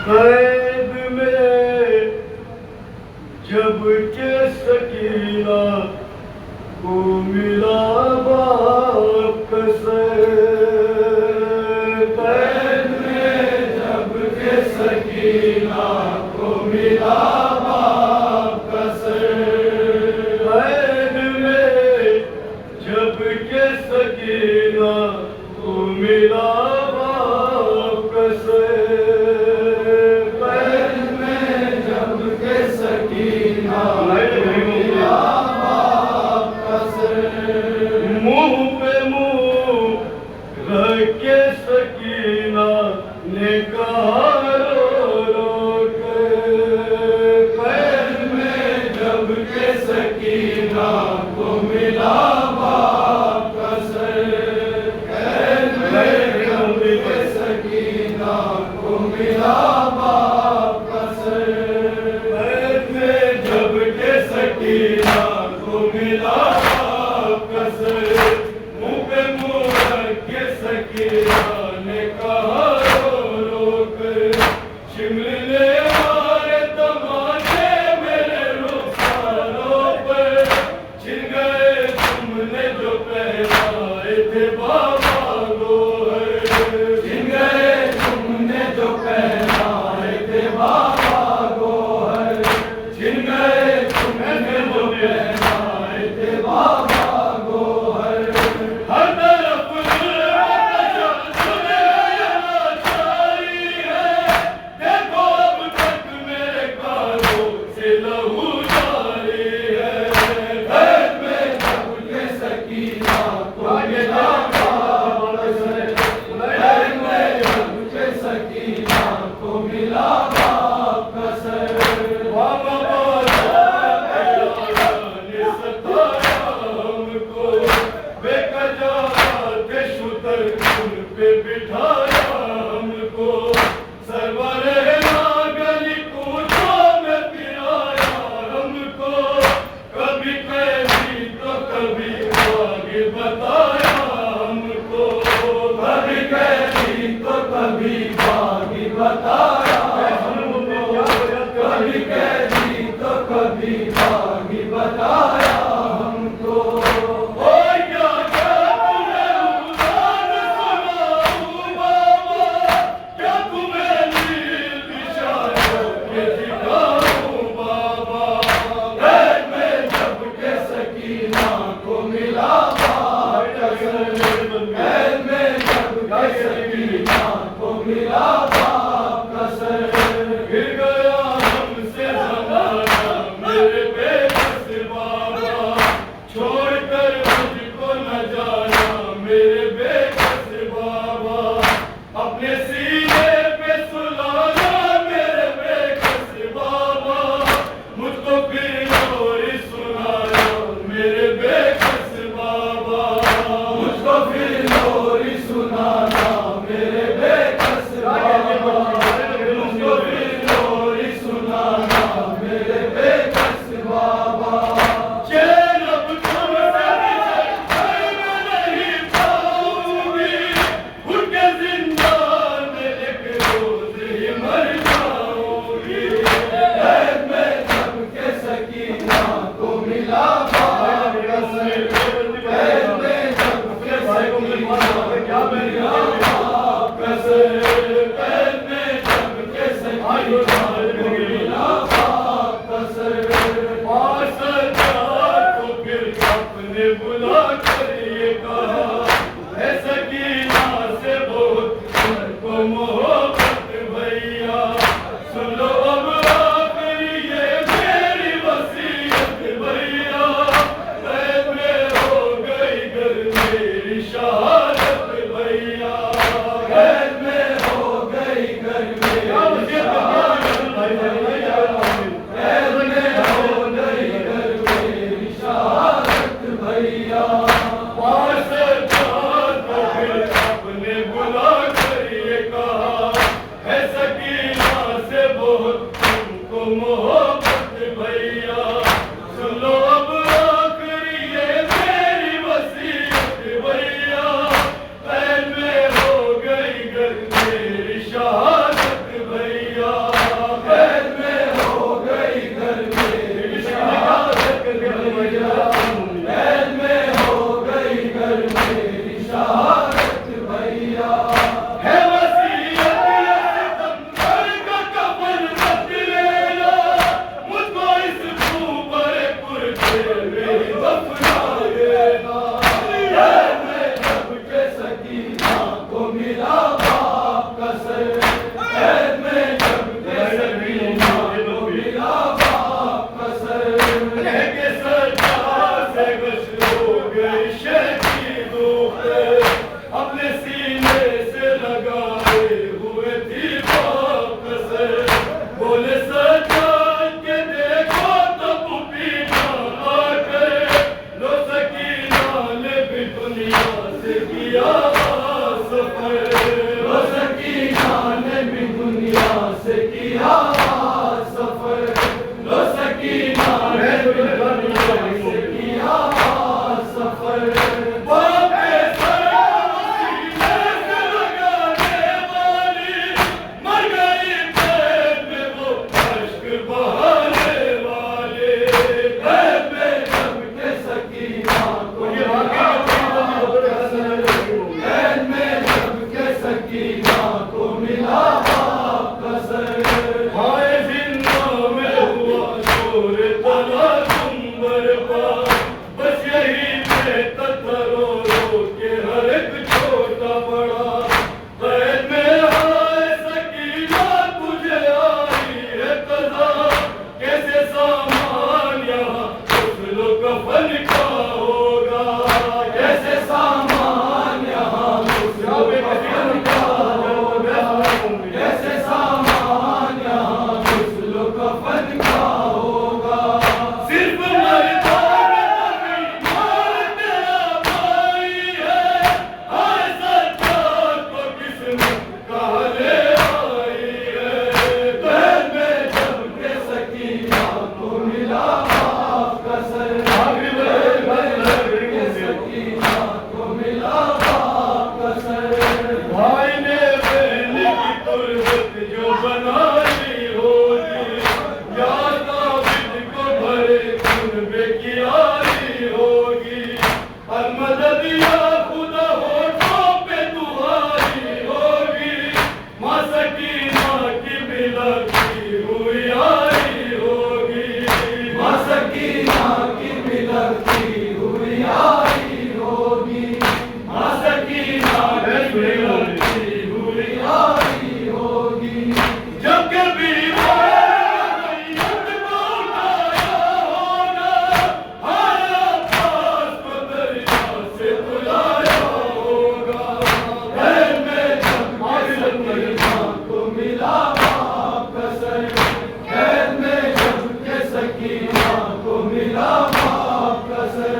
कैद में जब के सकीना को मिला बाप से, कैद में जब के सकीना को मिला बाप से, कैद में जब के सकीना को मिला बाप से, मुंह पे मुंह रख के सकीना ने कहा रो रो के, कैद में जब के सकीना को मिला बाप से, कैद में जब के सकीना को मिला बाप से, कैद में जब के सकीना को मिला बाप से, मुंह पे मुंह रख के सकीना ने कहा रो रो कर, शिमले ने मारे तमाचे मेरे रुखसारों पे, छिन गए तुमने जो पहनाए थे बाबा गोहर, छिन गए तुमने जो पहनाए थे बाबा गोहर, छिन गए तुमने जो पहनाए थे बाबा गोहर, हर तरफ नाचारी है, देखो अब तक मेरे कानों से लहू जारी है, कैद में जब के सकीना को मिला बाप से, कैद में जब के सकीना को मिला बाप से, बाबा बिठाया हमको, सरवरे नागली कूचों में फिराया हमको, कभी कैदी तो कभी आगे बताया हमको, कभी कैदी तो कभी आगे बताया हमको, कभी कैदी तो कभी आगे बताया हमको। गिर गया हमसे ज़माना मेरे बेबस बाबा, छोड़कर मुझको न जाना मेरे बेबस बाबा, अपने सीने पे सुलाना मेरे बेबस बाबा, मुझको फिर लोरी सुनाना मेरे बेबस बाबा, मुझको फिर लोरी सुनाना मेरे बेबस बाबा, मुझको फिर लोरी सुनाना मेरे बेबस बाबा, चैन अब तुमसे मैं नहीं पाऊंगी, उठ के जिंदान में एक रोज ही मर जाऊंगी, कैद में जब के सकीना को मिला बाप से, कैद में जब के सकीना को मिला बाप से, कैद में जब के सकीना को मिला बाप से, पास जा तो फिर अपने बुला कर ये कहा, है सकीना से बहुत तुमको मोहब्बत भैया, सुन लो अब आखिरी ये मेरी वसीयत भैया, कैद में हो गई घर मेरी शहादत भैया, कैद में हो गई घर मेरी शहादत भैया, कैद में हो गई घर मेरी शहादत भैया, पास जा तो फिर अपने बुला कर ये कहा, है सकीना से बहुत तुमको मोहब्बत भैया, सुन लो अब आखिरी ये मेरी वसीयत भैया, कैद में हो गई घर मेरी शहादत भैया। से किया सफर, लो सकीना ने दुल्हनिया से किया सफर। बापे सर सीने से लगाने वाली, मर गई प्रेम में वो अश्क बहाने वाले। प्रेम में जब के सकीना को मिला सकीना को मिला कसर। हाय जिंदा में हुआ शोर तला कुंबर पार, बस यही पे तत्रो रो के हर एक छोटा बड़ा। कैद में हाय सकीना तुझे आई है कज़ा, कैसे सामान यहाँ ग़ुस्ल कफ़न का होगा, कैसे सामान यहाँ ग़ुस्ल कफ़न का होगा, कैसे सामान यहाँ ग़ुस्ल कफ़न का होगा। सिर्फ मर्दाने नहीं मार तेरा भाई है, हाय सज्जाद को किसने कहा ले आई है। कैद में जब के सकीना को मिला कसर, के सकीना को मिला कसर। भाई ने बहन की तुरबत जो बनाई होगी, या काबिल को भरे खून में कियारी होगी। हर मदद या खुदा होठों पे तुम्हारी होगी, माँ सकीना की मिलती हुई यारी होगी, माँ सकीना की मिलती हुई यारी होगी, माँ सकीना की मिलती हुई यारी होगी। जब कभी मैयत को उठाया होगा, हाय अब्बास को दरिया से बुलाया होगा। कैद में जब के सकीना को मिला कसर, कैद में जब के सकीना को मिला कसर।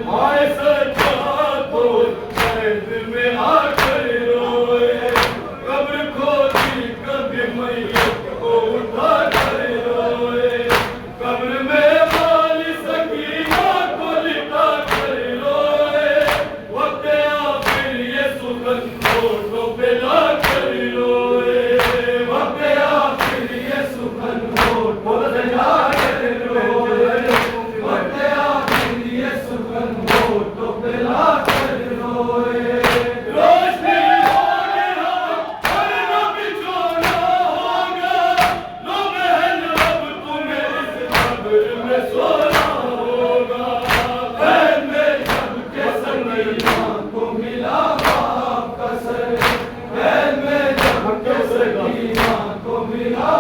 हाय सज्जाद तो कैद में आकर रोए, कब्र खोदी कभी मैयत को उठा कर रोए। कब्र में वाली सकीना को लिटा कर रोए, वक्त आखिर ये सुगन होठों पे ला कर रोए, वक्त आखिर ये सुगन होठों पे ला कर रोए, वक्त आखिर ये सुगन होठों पे ला कर रोए। रोशनी होगी हम पर न बिछोना होगा, लो बहन अब तुम्हें इस कब्र में सोना होगा। कैद में जब के सकीना को मिला कसर, कैद में जब के सकीना को मिला